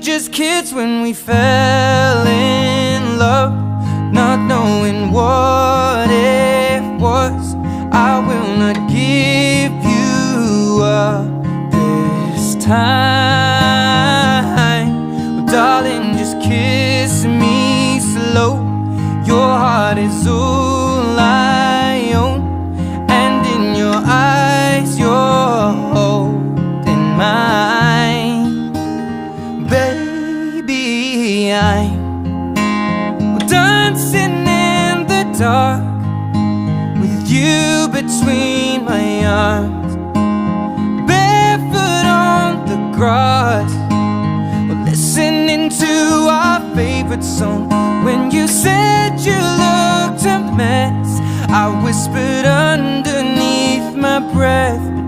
just kids when we fell in love, not knowing what it was. I will not give you up this time. Well, darling, just kiss me slow. Your heart is all I own, and in your eyes you're holding mine. Baby, I'm dancing in the dark with you between my arms, barefoot on the grass. We're listening to our favorite song. When you said you looked a mess, I whispered underneath my breath,